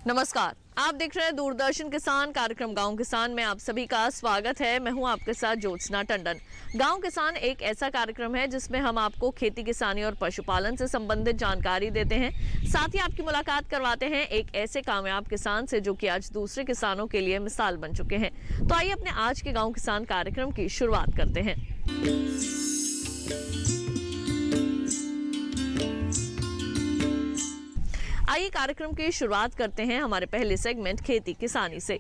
नमस्कार, आप देख रहे हैं दूरदर्शन किसान कार्यक्रम गांव किसान में आप सभी का स्वागत है। मैं हूं आपके साथ ज्योत्सना टंडन। गांव किसान एक ऐसा कार्यक्रम है जिसमें हम आपको खेती किसानी और पशुपालन से संबंधित जानकारी देते हैं, साथ ही आपकी मुलाकात करवाते हैं एक ऐसे कामयाब किसान से जो कि आज दूसरे किसानों के लिए मिसाल बन चुके हैं। तो आइए अपने आज के गाँव किसान कार्यक्रम की शुरुआत करते हैं। आइए कार्यक्रम की शुरुआत करते हैं हमारे पहले सेगमेंट खेती किसानी से।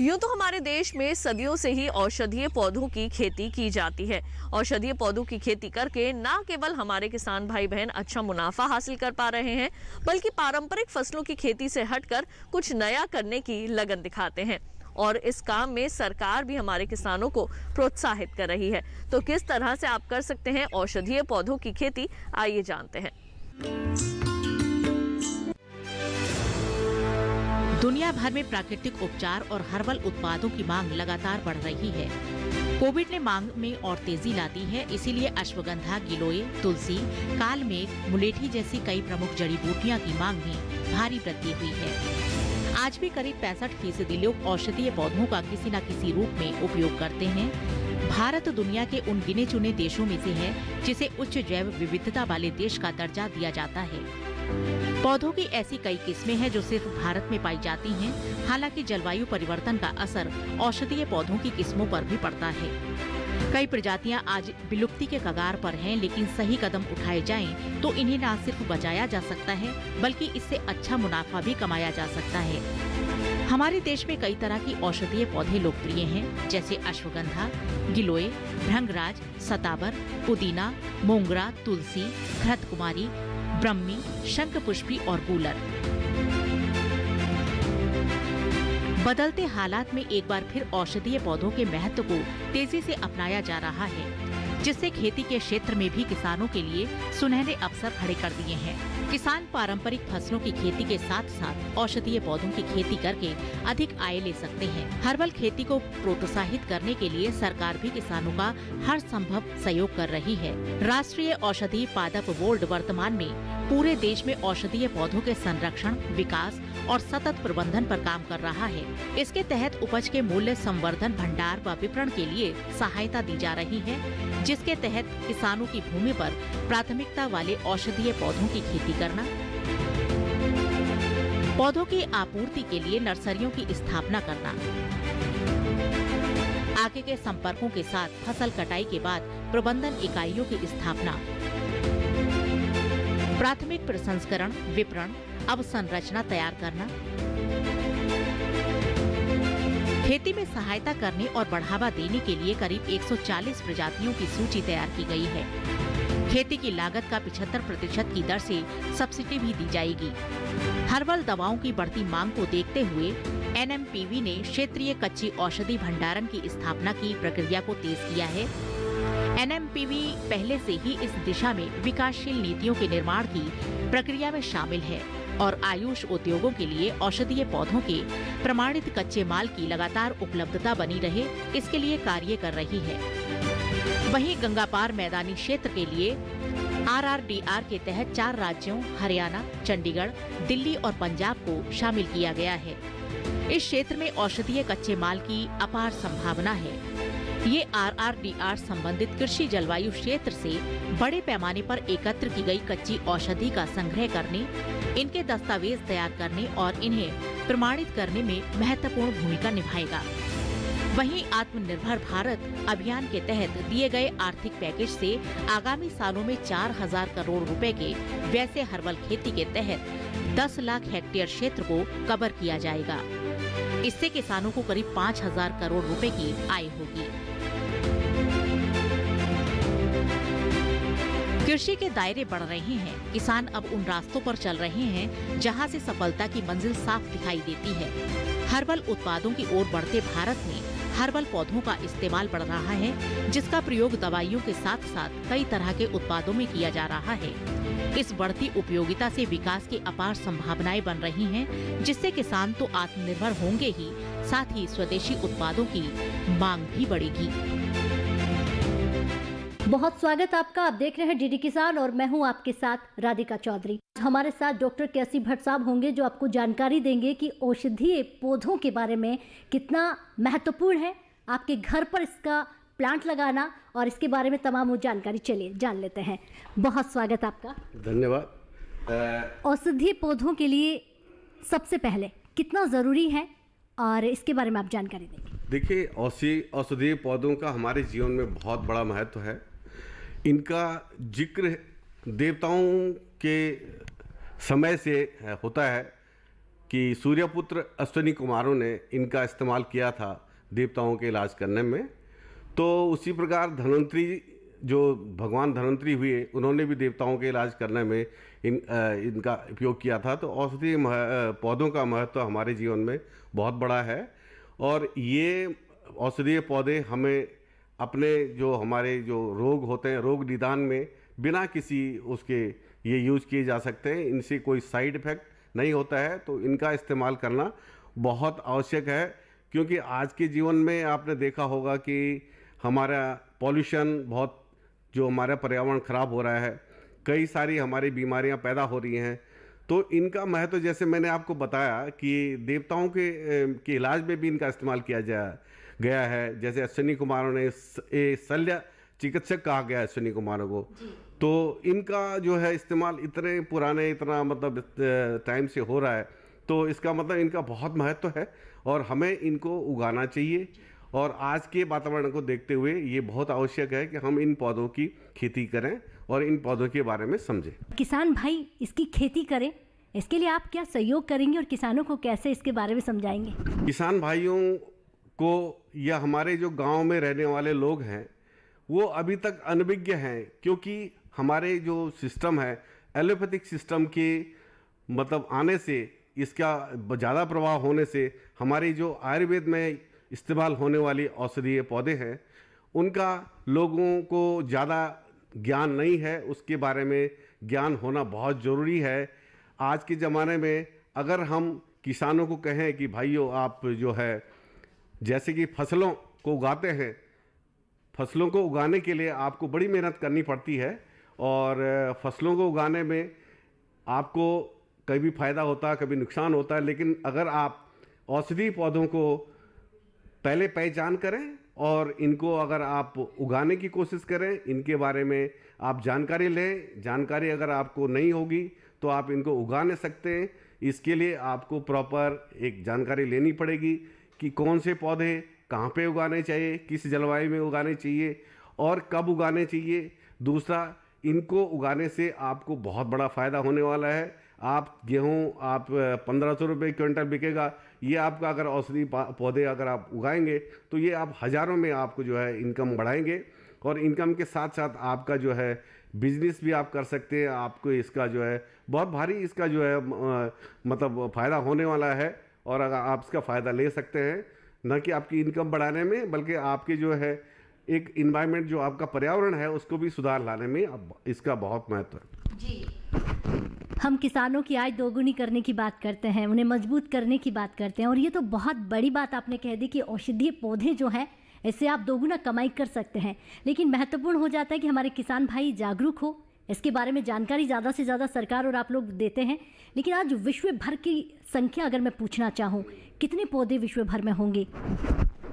यूं तो हमारे देश में सदियों से ही औषधीय पौधों की खेती की जाती है। औषधीय पौधों की खेती करके न केवल हमारे किसान भाई बहन अच्छा मुनाफा हासिल कर पा रहे हैं, बल्कि पारंपरिक फसलों की खेती से हटकर कुछ नया करने की लगन दिखाते हैं। और इस काम में सरकार भी हमारे किसानों को प्रोत्साहित कर रही है। तो किस तरह से आप कर सकते हैं औषधीय पौधों की खेती, आइए जानते हैं। दुनिया भर में प्राकृतिक उपचार और हर्बल उत्पादों की मांग लगातार बढ़ रही है। कोविड ने मांग में और तेजी ला दी है, इसीलिए अश्वगंधा, गिलोय, तुलसी, कालमेघ, मुलेठी जैसी कई प्रमुख जड़ी बूटियां की मांग में भारी वृद्धि हुई है। आज भी करीब 65% लोग औषधीय पौधों का किसी न किसी रूप में उपयोग करते हैं। भारत दुनिया के उन गिने चुने देशों में से है जिसे उच्च जैव विविधता वाले देश का दर्जा दिया जाता है। पौधों की ऐसी कई किस्में हैं जो सिर्फ भारत में पाई जाती हैं। हालांकि जलवायु परिवर्तन का असर औषधीय पौधों की किस्मों पर भी पड़ता है। कई प्रजातियां आज विलुप्ति के कगार पर हैं, लेकिन सही कदम उठाए जाएं तो इन्हें न सिर्फ बचाया जा सकता है, बल्कि इससे अच्छा मुनाफा भी कमाया जा सकता है। हमारे देश में कई तरह की औषधीय पौधे लोकप्रिय हैं, जैसे अश्वगंधा, गिलोय, भृंगराज, सताबर, पुदीना, मोंगरा, तुलसी, घृतकुमारी, ब्रह्मी, शंखपुष्पी और गूलर। बदलते हालात में एक बार फिर औषधीय पौधों के महत्व को तेजी से अपनाया जा रहा है, जिससे खेती के क्षेत्र में भी किसानों के लिए सुनहरे अवसर खड़े कर दिए हैं। किसान पारंपरिक फसलों की खेती के साथ साथ औषधीय पौधों की खेती करके अधिक आय ले सकते हैं। हर्बल खेती को प्रोत्साहित करने के लिए सरकार भी किसानों का हर संभव सहयोग कर रही है। राष्ट्रीय औषधीय पादप बोर्ड वर्तमान में पूरे देश में औषधीय पौधों के संरक्षण, विकास और सतत प्रबंधन पर काम कर रहा है। इसके तहत उपज के मूल्य संवर्धन, भंडार व विपणन के लिए सहायता दी जा रही है, जिसके तहत किसानों की भूमि पर प्राथमिकता वाले औषधीय पौधों की खेती करना, पौधों की आपूर्ति के लिए नर्सरियों की स्थापना करना, आगे के संपर्कों के साथ फसल कटाई के बाद प्रबंधन इकाइयों की स्थापना, प्राथमिक प्रसंस्करण, विपणन, अवसंरचना तैयार करना, खेती में सहायता करने और बढ़ावा देने के लिए करीब 140 प्रजातियों की सूची तैयार की गई है। खेती की लागत का 75% की दर से सब्सिडी भी दी जाएगी। हर्बल दवाओं की बढ़ती मांग को देखते हुए NMPV ने क्षेत्रीय कच्ची औषधि भंडारण की स्थापना की प्रक्रिया को तेज किया है। NMPV पहले से ही इस दिशा में विकासशील नीतियों के निर्माण की प्रक्रिया में शामिल है और आयुष उद्योगों के लिए औषधीय पौधों के प्रमाणित कच्चे माल की लगातार उपलब्धता बनी रहे, इसके लिए कार्य कर रही है। वहीं गंगापार मैदानी क्षेत्र के लिए RRDR के तहत 4 राज्यों हरियाणा, चंडीगढ़, दिल्ली और पंजाब को शामिल किया गया है। इस क्षेत्र में औषधीय कच्चे माल की अपार संभावना है। ये RRDR संबंधित कृषि जलवायु क्षेत्र से बड़े पैमाने पर एकत्र की गई कच्ची औषधि का संग्रह करने, इनके दस्तावेज तैयार करने और इन्हें प्रमाणित करने में महत्वपूर्ण भूमिका निभाएगा। वहीं आत्मनिर्भर भारत अभियान के तहत दिए गए आर्थिक पैकेज से आगामी सालों में 4000 करोड़ रुपए के वैसे हर्बल खेती के तहत 10 लाख हेक्टेयर क्षेत्र को कवर किया जाएगा। इससे किसानों को करीब 5000 करोड़ रुपए की आय होगी। कृषि के दायरे बढ़ रहे हैं। किसान अब उन रास्तों पर चल रहे हैं जहां से सफलता की मंजिल साफ दिखाई देती है। हर्बल उत्पादों की ओर बढ़ते भारत में हर्बल पौधों का इस्तेमाल बढ़ रहा है, जिसका प्रयोग दवाइयों के साथ साथ कई तरह के उत्पादों में किया जा रहा है। इस बढ़ती उपयोगिता से विकास की अपार संभावनाएं बन रही हैं, जिससे किसान तो आत्मनिर्भर होंगे ही, साथ ही स्वदेशी उत्पादों की मांग भी बढ़ेगी। बहुत स्वागत आपका। आप देख रहे हैं डीडी किसान और मैं हूं आपके साथ राधिका चौधरी। हमारे साथ डॉक्टर केसी भट्ट साहब होंगे जो आपको जानकारी देंगे कि औषधीय पौधों के बारे में कितना महत्वपूर्ण है आपके घर पर इसका प्लांट लगाना और इसके बारे में तमाम वो जानकारी चलिए जान लेते हैं। बहुत स्वागत आपका। धन्यवाद। औषधीय पौधों के लिए सबसे पहले कितना ज़रूरी है और इसके बारे में आप जानकारी देंगे। देखिए, औषधीय पौधों का हमारे जीवन में बहुत बड़ा महत्व है। इनका जिक्र देवताओं के समय से होता है कि सूर्यपुत्र अश्विनी कुमारों ने इनका इस्तेमाल किया था देवताओं के इलाज करने में। तो उसी प्रकार धन्वंतरी, जो भगवान धन्वंतरी हुए, उन्होंने भी देवताओं के इलाज करने में इनका उपयोग किया था। तो औषधीय पौधों का महत्व हमारे जीवन में बहुत बड़ा है और ये औषधीय पौधे हमें अपने जो हमारे जो रोग होते हैं, रोग निदान में बिना किसी उसके ये यूज़ किए जा सकते हैं। इनसे कोई साइड इफ़ेक्ट नहीं होता है, तो इनका इस्तेमाल करना बहुत आवश्यक है। क्योंकि आज के जीवन में आपने देखा होगा कि हमारा पॉल्यूशन बहुत, जो हमारा पर्यावरण ख़राब हो रहा है, कई सारी हमारी बीमारियां पैदा हो रही हैं। तो इनका महत्व, जैसे मैंने आपको बताया कि देवताओं के इलाज में भी इनका इस्तेमाल किया गया है। जैसे अश्विनी कुमारों ने शल्य चिकित्सक कहा गया है अश्विनी कुमारों को। तो इनका जो है इस्तेमाल इतने पुराने, इतना मतलब टाइम से हो रहा है, तो इसका मतलब इनका बहुत महत्व है और हमें इनको उगाना चाहिए। और आज के वातावरण को देखते हुए ये बहुत आवश्यक है कि हम इन पौधों की खेती करें और इन पौधों के बारे में समझें। किसान भाई इसकी खेती करें, इसके लिए आप क्या सहयोग करेंगे और किसानों को कैसे इसके बारे में समझाएंगे? किसान भाइयों को या हमारे जो गांव में रहने वाले लोग हैं, वो अभी तक अनभिज्ञ हैं। क्योंकि हमारे जो सिस्टम है, एलोपैथिक सिस्टम के मतलब आने से, इसका ज़्यादा प्रभाव होने से हमारी जो आयुर्वेद में इस्तेमाल होने वाली औषधीय पौधे हैं, उनका लोगों को ज़्यादा ज्ञान नहीं है। उसके बारे में ज्ञान होना बहुत ज़रूरी है। आज के ज़माने में अगर हम किसानों को कहें कि भाइयों, आप जो है जैसे कि फसलों को उगाते हैं, फसलों को उगाने के लिए आपको बड़ी मेहनत करनी पड़ती है और फसलों को उगाने में आपको कभी फ़ायदा होता है, कभी नुकसान होता है। लेकिन अगर आप औषधीय पौधों को पहले पहचान करें और इनको अगर आप उगाने की कोशिश करें, इनके बारे में आप जानकारी लें। जानकारी अगर आपको नहीं होगी तो आप इनको उगा नहीं सकते हैं। इसके लिए आपको प्रॉपर एक जानकारी लेनी पड़ेगी कि कौन से पौधे कहाँ पे उगाने चाहिए, किस जलवायु में उगाने चाहिए और कब उगाने चाहिए। दूसरा, इनको उगाने से आपको बहुत बड़ा फ़ायदा होने वाला है। आप गेहूँ आप 1500 रुपये क्विंटल बिकेगा, ये आपका अगर औषधि पौधे अगर आप उगाएंगे तो ये आप हज़ारों में आपको जो है इनकम बढ़ाएंगे। और इनकम के साथ साथ आपका जो है बिजनेस भी आप कर सकते हैं। आपको इसका जो है बहुत भारी, इसका जो है मतलब फ़ायदा होने वाला है और अगर आप इसका फ़ायदा ले सकते हैं, न कि आपकी इनकम बढ़ाने में, बल्कि आपके जो है एक इन्वायरमेंट, जो आपका पर्यावरण है, उसको भी सुधार लाने में इसका बहुत महत्व है। जी, हम किसानों की आय दोगुनी करने की बात करते हैं, उन्हें मजबूत करने की बात करते हैं और ये तो बहुत बड़ी बात आपने कह दी कि औषधीय पौधे जो हैं, इससे आप दोगुना कमाई कर सकते हैं। लेकिन महत्वपूर्ण हो जाता है कि हमारे किसान भाई जागरूक हो, इसके बारे में जानकारी ज़्यादा से ज़्यादा सरकार और आप लोग देते हैं। लेकिन आज विश्व भर की संख्या अगर मैं पूछना चाहूँ, कितने पौधे विश्व भर में होंगे?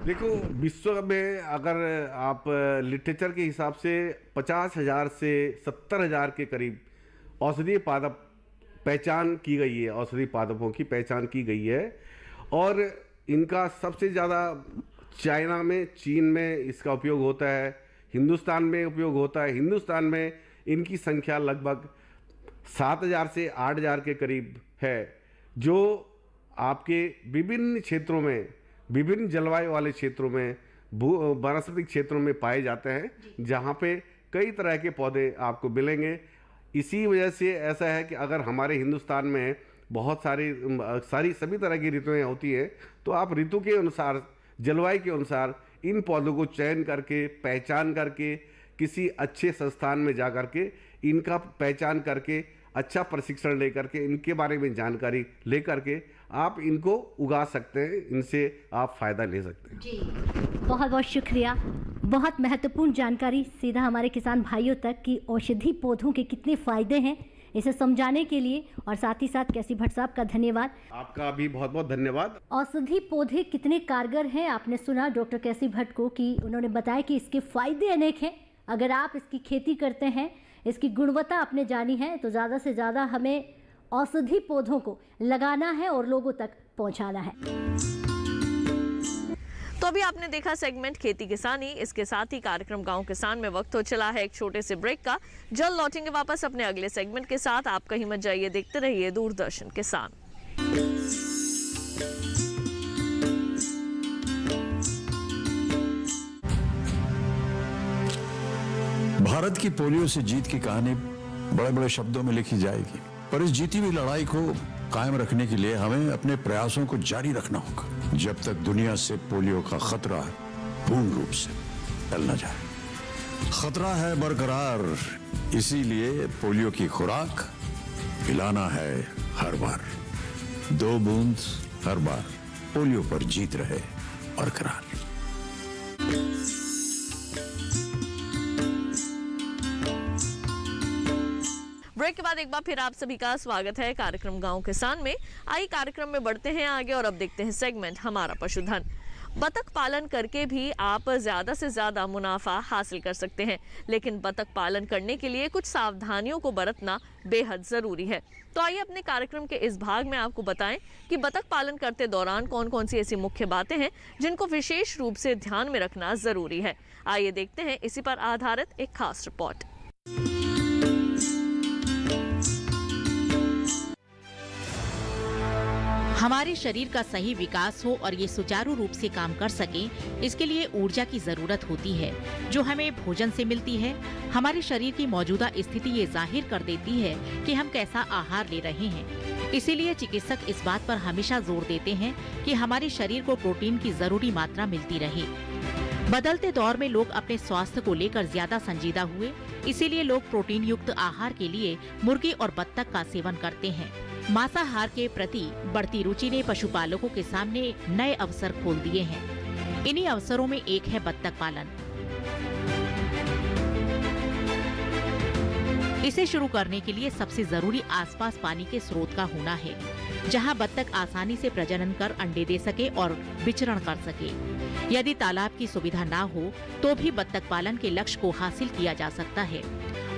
देखो, विश्व में अगर आप लिटरेचर के हिसाब से 50,000 से 70,000 के करीब औषधीय पादप पहचान की गई है, औषधीय पादपों की पहचान की गई है। और इनका सबसे ज़्यादा चाइना में, चीन में इसका उपयोग होता है, हिंदुस्तान में उपयोग होता है। हिंदुस्तान में इनकी संख्या लगभग 7,000 से 8,000 के करीब है, जो आपके विभिन्न क्षेत्रों में, विभिन्न जलवायु वाले क्षेत्रों में, वनस्पतिक क्षेत्रों में पाए जाते हैं, जहाँ पे कई तरह के पौधे आपको मिलेंगे। इसी वजह से ऐसा है कि अगर हमारे हिंदुस्तान में बहुत सभी तरह की ऋतुएं होती हैं, तो आप ऋतु के अनुसार, जलवायु के अनुसार इन पौधों को चयन करके, पहचान करके, किसी अच्छे संस्थान में जा करके इनका पहचान करके, अच्छा प्रशिक्षण ले करके, इनके बारे में जानकारी ले करके आप इनको उगा सकते हैं। इनसे आप फ़ायदा ले सकते हैं। जी, बहुत बहुत शुक्रिया। बहुत महत्वपूर्ण जानकारी सीधा हमारे किसान भाइयों तक कि औषधि पौधों के कितने फायदे हैं, इसे समझाने के लिए और साथ ही साथ कैसी भट्ट साहब का धन्यवाद। आपका भी बहुत बहुत धन्यवाद। औषधि पौधे कितने कारगर हैं, आपने सुना डॉक्टर कैसी भट्ट को कि उन्होंने बताया कि इसके फायदे अनेक हैं। अगर आप इसकी खेती करते हैं, इसकी गुणवत्ता आपने जानी है, तो ज़्यादा से ज़्यादा हमें औषधि पौधों को लगाना है और लोगों तक पहुंचाना है। तो अभी आपने देखा सेगमेंट खेती किसानी। इसके साथ ही कार्यक्रम गांव किसान में वक्त हो चला है एक छोटे से ब्रेक का। जल्द लौटेंगे वापस अपने अगले सेगमेंट के साथ। आप कहीं मत जाइए, देखते रहिए दूरदर्शन किसान। भारत की पोलियो से जीत की कहानी बड़े बड़े शब्दों में लिखी जाएगी, पर इस जीती हुई लड़ाई को कायम रखने के लिए हमें अपने प्रयासों को जारी रखना होगा जब तक दुनिया से पोलियो का खतरा पूर्ण रूप से टल न जाए। खतरा है बरकरार, इसीलिए पोलियो की खुराक पिलाना है हर बार। 2 बूंद हर बार, पोलियो पर जीत रहे बरकरार। ब्रेक के बाद एक बार फिर आप सभी का स्वागत है कार्यक्रम गांव किसान में। आइए कार्यक्रम में बढ़ते हैं आगे और अब देखते हैं सेगमेंट हमारा पशुधन। बतख पालन करके भी आप ज़्यादा से ज़्यादा मुनाफा हासिल कर सकते हैं, लेकिन बतख पालन करने के लिए कुछ सावधानियों को बरतना बेहद ज़रूरी है। तो आइए अपने कार्यक्रम के इस भाग में आपको बताएं कि बतख पालन करते दौरान कौन कौन सी ऐसी मुख्य बातें हैं जिनको विशेष रूप से ध्यान में रखना ज़रूरी है। आइए देखते हैं इसी पर आधारित एक खास रिपोर्ट। हमारे शरीर का सही विकास हो और ये सुचारू रूप से काम कर सके, इसके लिए ऊर्जा की जरूरत होती है जो हमें भोजन से मिलती है। हमारे शरीर की मौजूदा स्थिति ये जाहिर कर देती है कि हम कैसा आहार ले रहे हैं। इसीलिए चिकित्सक इस बात पर हमेशा जोर देते हैं कि हमारे शरीर को प्रोटीन की जरूरी मात्रा मिलती रहे। बदलते दौर में लोग अपने स्वास्थ्य को लेकर ज्यादा संजीदा हुए, इसीलिए लोग प्रोटीन युक्त आहार के लिए मुर्गी और बत्तख का सेवन करते हैं। मांसाहार के प्रति बढ़ती रुचि ने पशुपालकों के सामने नए अवसर खोल दिए हैं। इन्हीं अवसरों में एक है बत्तख पालन। इसे शुरू करने के लिए सबसे जरूरी आसपास पानी के स्रोत का होना है, जहां बत्तख आसानी से प्रजनन कर अंडे दे सके और विचरण कर सके। यदि तालाब की सुविधा ना हो तो भी बत्तख पालन के लक्ष्य को हासिल किया जा सकता है,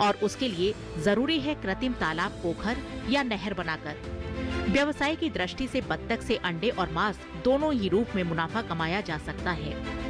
और उसके लिए जरूरी है कृत्रिम तालाब, पोखर या नहर बनाकर। व्यवसाय की दृष्टि से बत्तख से अंडे और मांस दोनों ही रूप में मुनाफा कमाया जा सकता है।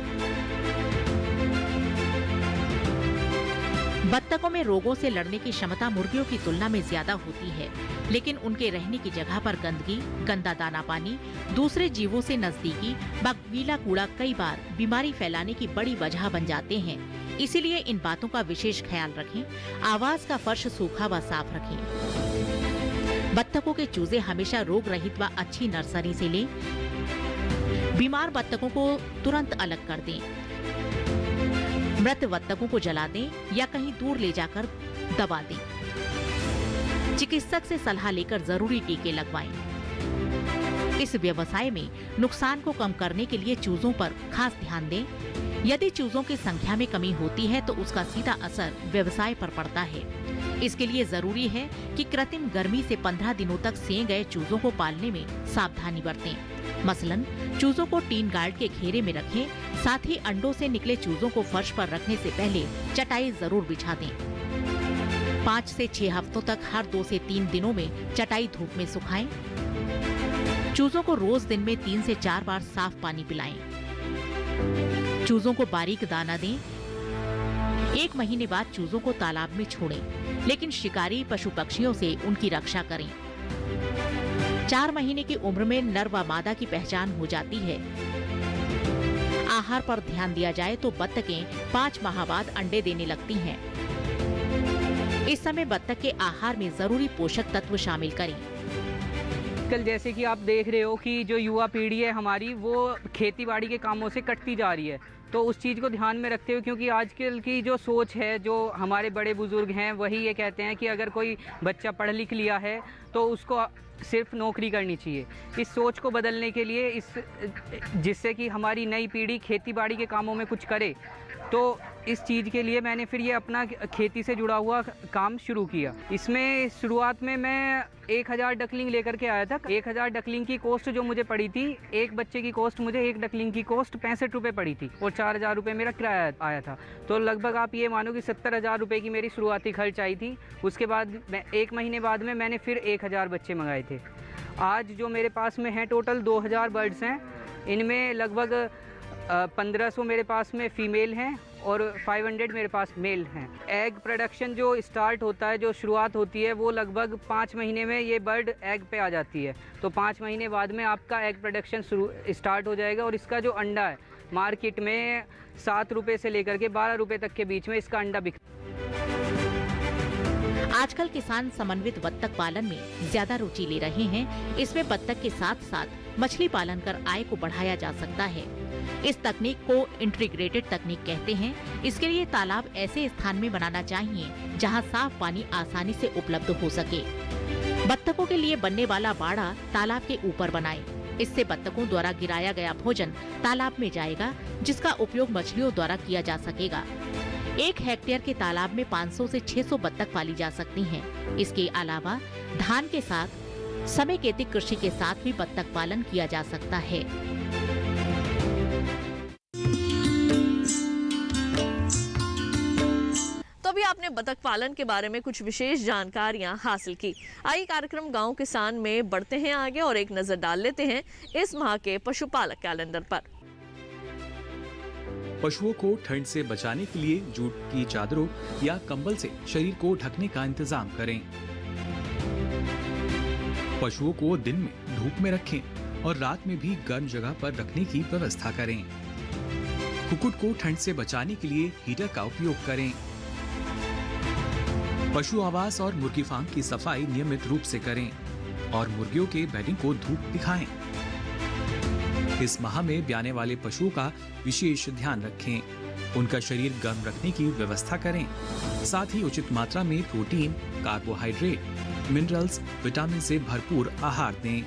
बत्तखों में रोगों से लड़ने की क्षमता मुर्गियों की तुलना में ज्यादा होती है, लेकिन उनके रहने की जगह पर गंदगी, गंदा दाना पानी, दूसरे जीवों से नजदीकी व गीला कूड़ा कई बार बीमारी फैलाने की बड़ी वजह बन जाते हैं। इसीलिए इन बातों का विशेष ख्याल रखें। आवास का फर्श सूखा व साफ रखें। बत्तखों के चूजे हमेशा रोग रहित व अच्छी नर्सरी से लें। बीमार बत्तखों को तुरंत अलग कर दें। मृत बत्तखों को जला दें या कहीं दूर ले जाकर दबा दें। चिकित्सक से सलाह लेकर जरूरी टीके लगवाएं। इस व्यवसाय में नुकसान को कम करने के लिए चूजों पर खास ध्यान दें। यदि चूजों की संख्या में कमी होती है तो उसका सीधा असर व्यवसाय पर पड़ता है। इसके लिए जरूरी है कि कृत्रिम गर्मी से 15 दिनों तक सेए गए चूजों को पालने में सावधानी बरतें। मसलन चूजों को टीन गार्ड के घेरे में रखें। साथ ही अंडों से निकले चूजों को फर्श पर रखने से पहले चटाई जरूर बिछा दें। 5 से 6 हफ्तों तक हर 2 से 3 दिनों में चटाई धूप में सुखाएं। चूजों को रोज दिन में 3 से 4 बार साफ पानी पिलाएं। चूजों को बारीक दाना दें। 1 महीने बाद चूजों को तालाब में छोड़ें, लेकिन शिकारी पशु पक्षियों से उनकी रक्षा करें। 4 महीने की उम्र में नर व मादा की पहचान हो जाती है। आहार पर ध्यान दिया जाए तो बत्तखें 5 माह बाद अंडे देने लगती हैं। इस समय बत्तख के आहार में जरूरी पोषक तत्व शामिल करें। आजकल जैसे कि आप देख रहे हो कि जो युवा पीढ़ी है हमारी, वो खेतीबाड़ी के कामों से कटती जा रही है। तो उस चीज़ को ध्यान में रखते हुए, क्योंकि आजकल की जो सोच है, जो हमारे बड़े बुजुर्ग हैं वही ये कहते हैं कि अगर कोई बच्चा पढ़ लिख लिया है तो उसको सिर्फ नौकरी करनी चाहिए। इस सोच को बदलने के लिए जिससे कि हमारी नई पीढ़ी खेतीबाड़ी के कामों में कुछ करे, तो इस चीज़ के लिए मैंने फिर ये अपना खेती से जुड़ा हुआ काम शुरू किया। इसमें शुरुआत में मैं 1000 डकलिंग लेकर के आया था। 1000 डकलिंग की कॉस्ट जो मुझे पड़ी थी, एक बच्चे की कॉस्ट, मुझे एक डकलिंग की कॉस्ट 65 रुपये पड़ी थी और 4000 रुपये मेरा किराया आया था। तो लगभग आप ये मानो कि 70,000 रुपये की मेरी शुरुआती खर्च आई थी। उसके बाद मैं 1 महीने बाद में मैंने फिर 1000 बच्चे मंगाए थे। आज जो मेरे पास में हैं टोटल 2000 बर्ड्स हैं। इनमें लगभग 1500 मेरे पास में फ़ीमेल हैं और 500 मेरे पास मेल हैं। एग प्रोडक्शन जो स्टार्ट होता है, जो शुरुआत होती है, वो लगभग 5 महीने में ये बर्ड एग पे आ जाती है। तो 5 महीने बाद में आपका एग प्रोडक्शन स्टार्ट हो जाएगा और इसका जो अंडा है मार्केट में 7 रुपये से लेकर के 12 रुपये तक के बीच में इसका अंडा बिकता है। आजकल किसान समन्वित बत्तख पालन में ज्यादा रुचि ले रहे हैं। इसमें बत्तख के साथ साथ मछली पालन कर आय को बढ़ाया जा सकता है। इस तकनीक को इंटीग्रेटेड तकनीक कहते हैं। इसके लिए तालाब ऐसे स्थान में बनाना चाहिए जहां साफ पानी आसानी से उपलब्ध हो सके। बत्तखों के लिए बनने वाला बाड़ा तालाब के ऊपर बनाएं। इससे बत्तखों द्वारा गिराया गया भोजन तालाब में जाएगा, जिसका उपयोग मछलियों द्वारा किया जा सकेगा। 1 हेक्टेयर के तालाब में 500 से 600 बत्तख पाली जा सकती हैं। इसके अलावा धान के साथ समेकेतिक कृषि के साथ भी बत्तख पालन किया जा सकता है। तो अभी आपने बतख पालन के बारे में कुछ विशेष जानकारियां हासिल की। आइए कार्यक्रम गांव किसान में बढ़ते हैं आगे और एक नजर डाल लेते हैं इस माह के पशुपालक कैलेंडर पर। पशुओं को ठंड से बचाने के लिए जूट की चादरों या कंबल से शरीर को ढकने का इंतजाम करें। पशुओं को दिन में धूप में रखें और रात में भी गर्म जगह पर रखने की व्यवस्था करें। कुक्कुट को ठंड से बचाने के लिए हीटर का उपयोग करें। पशु आवास और मुर्गी फार्म की सफाई नियमित रूप से करें और मुर्गियों के बेडिंग को धूप दिखाएं। इस माह में ब्याने वाले पशुओं का विशेष ध्यान रखें। उनका शरीर गर्म रखने की व्यवस्था करें। साथ ही उचित मात्रा में प्रोटीन, कार्बोहाइड्रेट, मिनरल्स, विटामिन से भरपूर आहार दें।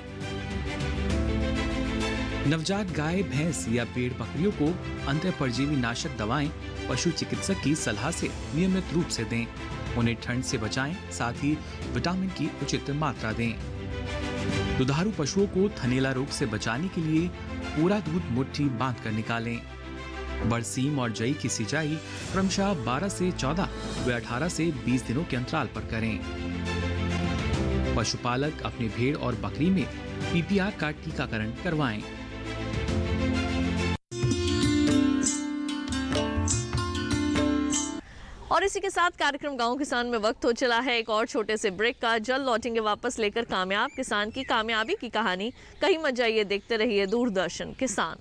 नवजात गाय, भैंस या भेड़ बकरियों को अंतःपरजीवी नाशक दवाएं पशु चिकित्सक की सलाह से नियमित रूप से दें। उन्हें ठंड से बचाएं, साथ ही विटामिन की उचित मात्रा दें। दुधारू पशुओं को थनैला रोग से बचाने के लिए पूरा दूध मुट्ठी बांध कर निकालें। बरसीम और जई की सिंचाई क्रमशः 12 से 14 व 18 से 20 दिनों के अंतराल पर करें। पशुपालक अपने भेड़ और बकरी में पीपीआर का टीकाकरण करवाएं। और इसी के साथ कार्यक्रम गांव किसान में वक्त हो चला है एक और छोटे से ब्रेक का। जल्द लौटेंगे वापस लेकर कामयाब किसान की कामयाबी की कहानी। कहीं मत जाइए, देखते रहिए दूरदर्शन किसान।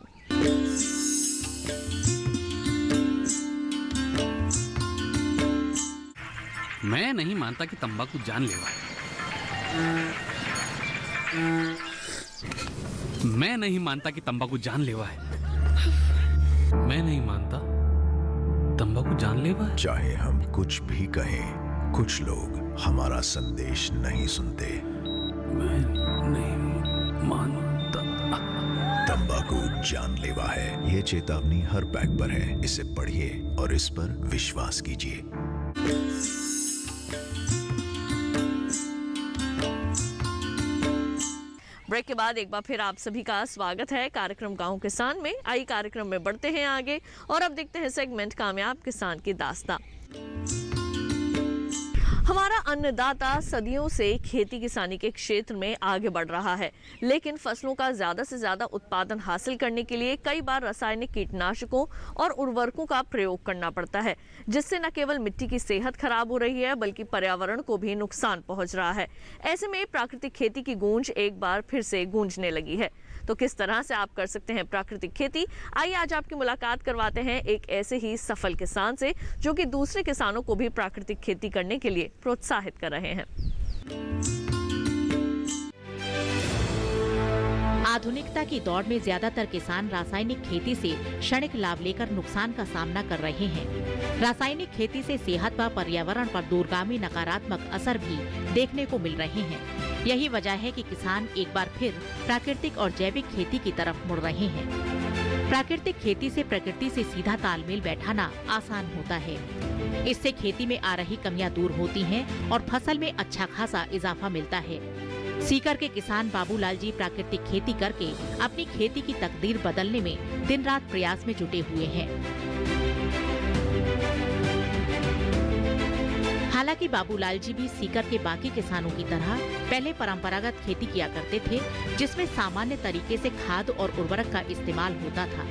मैं नहीं मानता कि तंबाकू जानलेवा है। मैं नहीं मानता कि तंबाकू जानलेवा है। मैं नहीं मानता तंबाकू जानलेवा है। चाहे हम कुछ भी कहें, कुछ लोग हमारा संदेश नहीं सुनते। मैं नहीं मानता। तंबाकू जानलेवा है। ये चेतावनी हर पैक पर है। इसे पढ़िए और इस पर विश्वास कीजिए। ब्रेक के बाद एक बार फिर आप सभी का स्वागत है कार्यक्रम गांव किसान में। आइए कार्यक्रम में बढ़ते हैं आगे और अब देखते हैं सेगमेंट कामयाब किसान की दास्तां। हमारा अन्नदाता सदियों से खेती किसानी के क्षेत्र में आगे बढ़ रहा है, लेकिन फसलों का ज्यादा से ज्यादा उत्पादन हासिल करने के लिए कई बार रासायनिक कीटनाशकों और उर्वरकों का प्रयोग करना पड़ता है, जिससे न केवल मिट्टी की सेहत खराब हो रही है बल्कि पर्यावरण को भी नुकसान पहुंच रहा है। ऐसे में प्राकृतिक खेती की गूंज एक बार फिर से गूंजने लगी है। तो किस तरह से आप कर सकते हैं प्राकृतिक खेती? आइए आज आपकी मुलाकात करवाते हैं एक ऐसे ही सफल किसान से जो कि दूसरे किसानों को भी प्राकृतिक खेती करने के लिए प्रोत्साहित कर रहे हैं। आधुनिकता की दौड़ में ज्यादातर किसान रासायनिक खेती से क्षणिक लाभ लेकर नुकसान का सामना कर रहे हैं। रासायनिक खेती से सेहत व पर्यावरण पर दूरगामी नकारात्मक असर भी देखने को मिल रहे हैं। यही वजह है कि किसान एक बार फिर प्राकृतिक और जैविक खेती की तरफ मुड़ रहे हैं। प्राकृतिक खेती से प्रकृति से सीधा तालमेल बैठाना आसान होता है। इससे खेती में आ रही कमियां दूर होती हैं और फसल में अच्छा खासा इजाफा मिलता है। सीकर के किसान बाबूलाल जी प्राकृतिक खेती करके अपनी खेती की तकदीर बदलने में दिन रात प्रयास में जुटे हुए हैं। हालांकि बाबूलाल जी भी सीकर के बाकी किसानों की तरह पहले परंपरागत खेती किया करते थे, जिसमें सामान्य तरीके से खाद और उर्वरक का इस्तेमाल होता था,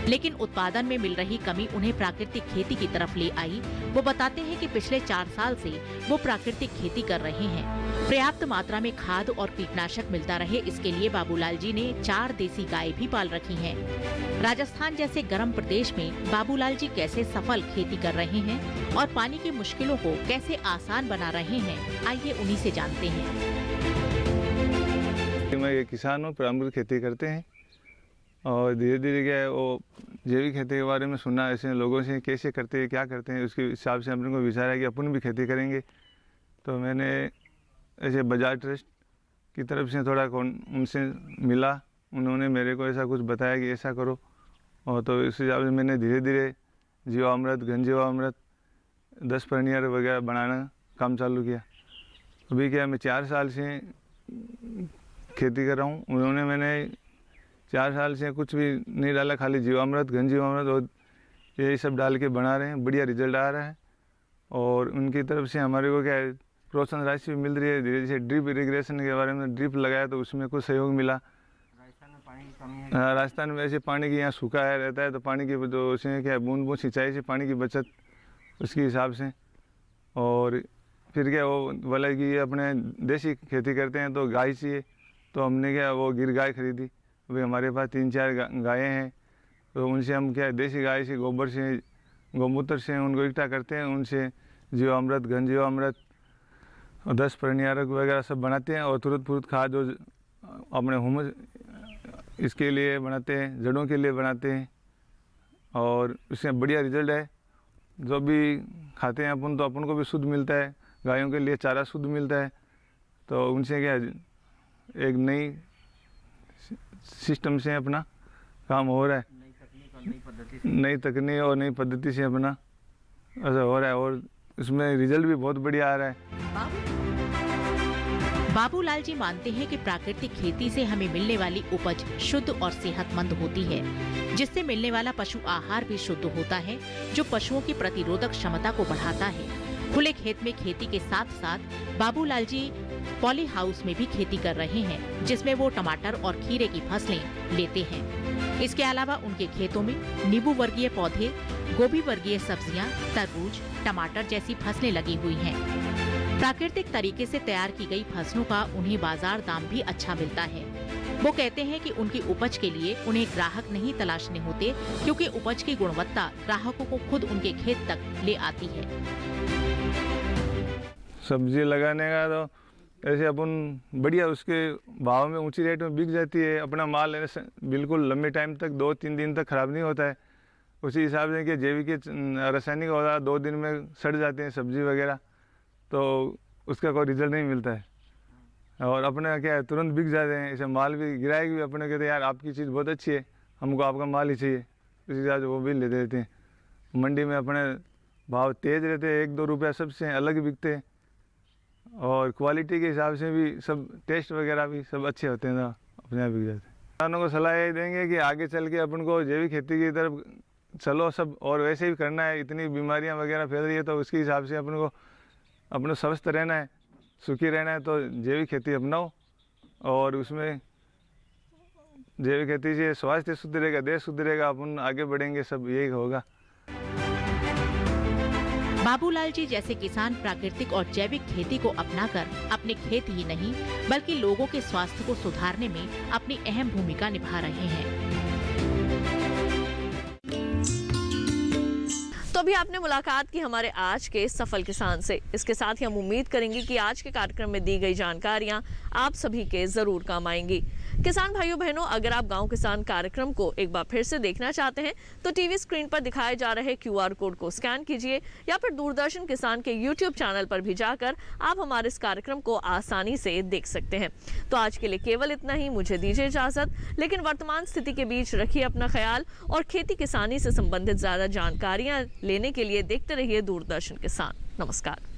लेकिन उत्पादन में मिल रही कमी उन्हें प्राकृतिक खेती की तरफ ले आई। वो बताते हैं कि पिछले 4 साल से वो प्राकृतिक खेती कर रहे हैं। पर्याप्त मात्रा में खाद और कीटनाशक मिलता रहे, इसके लिए बाबूलाल जी ने 4 देसी गाय भी पाल रखी हैं। राजस्थान जैसे गर्म प्रदेश में बाबूलाल जी कैसे सफल खेती कर रहे हैं और पानी की मुश्किलों को कैसे आसान बना रहे हैं, आइए उन्हीं से जानते हैं। मैं ये किसान हूँ, परंपरागत खेती करते हैं और धीरे धीरे क्या है वो जैविक खेती के बारे में सुना ऐसे लोगों से, कैसे करते हैं क्या करते हैं, उसके हिसाब से अपने को विचार है कि अपन भी खेती करेंगे। तो मैंने ऐसे बजाज ट्रस्ट की तरफ से थोड़ा उनसे मिला, उन्होंने मेरे को ऐसा कुछ बताया कि ऐसा करो, और तो इस हिसाब से मैंने धीरे धीरे जीवामृत, घन जीवामृत, 10 परनियर वगैरह बनाना काम चालू किया। अभी क्या मैं 4 साल से खेती कर रहा हूँ। उन्होंने मैंने 4 साल से कुछ भी नहीं डाला, खाली जीवामृत, घन जीवामृत और यही सब डाल के बना रहे हैं, बढ़िया रिजल्ट आ रहा है। और उनकी तरफ से हमारे को क्या है प्रोत्साहन राशि भी मिल रही है। धीरे धीरे ड्रिप इरिगेशन के बारे में ड्रिप लगाया तो उसमें कुछ सहयोग मिला। राजस्थान में पानी की कमी है, राजस्थान में ऐसे पानी की यहाँ सूखा है रहता है, तो पानी की जो उसमें क्या बूंद बूंद सिंचाई से पानी की बचत उसके हिसाब से। और फिर क्या वो बोला कि अपने देसी खेती करते हैं तो गाय चाहिए, तो हमने क्या वो गिर गाय खरीदी। अभी हमारे पास 3-4 गायें हैं, तो उनसे हम क्या देसी गाय से गोबर से, गौमूत्र से उनको इकट्ठा करते हैं, उनसे जीवामृत, घन जीवामृत और 10 परनियारक वगैरह सब बनाते हैं। और तुरंत खाद जो अपने हुमस इसके लिए बनाते हैं, जड़ों के लिए बनाते हैं, और इससे बढ़िया रिजल्ट है। जो भी खाते हैं अपन तो अपन को भी शुद्ध मिलता है, गायों के लिए चारा शुद्ध मिलता है। तो उनसे क्या एक नई सिस्टम से अपना काम हो रहा है, नई तकनीक और नई पद्धति से अपना ऐसा हो रहा है, और इसमें रिजल्ट भी बहुत बढ़िया आ रहा है। बाबूलाल जी मानते हैं कि प्राकृतिक खेती से हमें मिलने वाली उपज शुद्ध और सेहतमंद होती है, जिससे मिलने वाला पशु आहार भी शुद्ध होता है, जो पशुओं की प्रतिरोधक क्षमता को बढ़ाता है। खुले खेत में खेती के साथ साथ बाबूलाल जी पॉली हाउस में भी खेती कर रहे हैं, जिसमें वो टमाटर और खीरे की फसलें लेते हैं। इसके अलावा उनके खेतों में नींबू वर्गीय पौधे, गोभी वर्गीय सब्जियां, तरबूज, टमाटर जैसी फसलें लगी हुई हैं। प्राकृतिक तरीके से तैयार की गई फसलों का उन्हें बाजार दाम भी अच्छा मिलता है। वो कहते हैं कि उनकी उपज के लिए उन्हें ग्राहक नहीं तलाशने होते, क्योंकि उपज की गुणवत्ता ग्राहकों को खुद उनके खेत तक ले आती है। सब्जी लगाने का तो ऐसे अपन बढ़िया उसके भाव में ऊंची रेट में बिक जाती है। अपना माल बिल्कुल लंबे टाइम तक 2-3 दिन तक खराब नहीं होता है। उसी हिसाब से कि जैविक रासायनिक होता 2 दिन में सड़ जाते हैं सब्जी वगैरह, तो उसका कोई रिजल्ट नहीं मिलता है। और अपने क्या है तुरंत बिक जाते हैं। ऐसे माल भी गिराएगी भी अपने कहते हैं यार आपकी चीज़ बहुत अच्छी है, हमको आपका माल ही चाहिए, उसी हिसाब से वो भी ले देते हैं। मंडी में अपने भाव तेज़ रहते हैं, 1-2 रुपया सबसे अलग बिकते हैं, और क्वालिटी के हिसाब से भी सब टेस्ट वगैरह भी सब अच्छे होते हैं, ना अपने आप बिक जाते हैं। किसानों को सलाह ये देंगे कि आगे चल के अपन को जैविक खेती की तरफ चलो सब, और वैसे भी करना है। इतनी बीमारियां वगैरह फैल रही है, तो उसके हिसाब से अपन को अपना स्वस्थ रहना है, सुखी रहना है, तो जैविक खेती अपनाओ। और उसमें जैविक खेती से स्वास्थ्य शुद्ध रहेगा, देश शुद्ध रहेगा, अपन आगे बढ़ेंगे, सब यही होगा। बाबूलाल जी जैसे किसान प्राकृतिक और जैविक खेती को अपनाकर अपने खेत ही नहीं बल्कि लोगों के स्वास्थ्य को सुधारने में अपनी अहम भूमिका निभा रहे हैं। तो अभी आपने मुलाकात की हमारे आज के सफल किसान से। इसके साथ ही हम उम्मीद करेंगे कि आज के कार्यक्रम में दी गई जानकारियां आप सभी के जरूर काम आएंगी। किसान भाइयों बहनों, अगर आप गांव किसान कार्यक्रम को एक बार फिर से देखना चाहते हैं तो टीवी स्क्रीन पर दिखाए जा रहे QR कोड को स्कैन कीजिए या फिर दूरदर्शन किसान के YouTube चैनल पर भी जाकर आप हमारे इस कार्यक्रम को आसानी से देख सकते हैं। तो आज के लिए केवल इतना ही, मुझे दीजिए इजाजत। लेकिन वर्तमान स्थिति के बीच रखिए अपना ख्याल और खेती किसानी से संबंधित ज्यादा जानकारियां लेने के लिए देखते रहिए दूरदर्शन किसान। नमस्कार।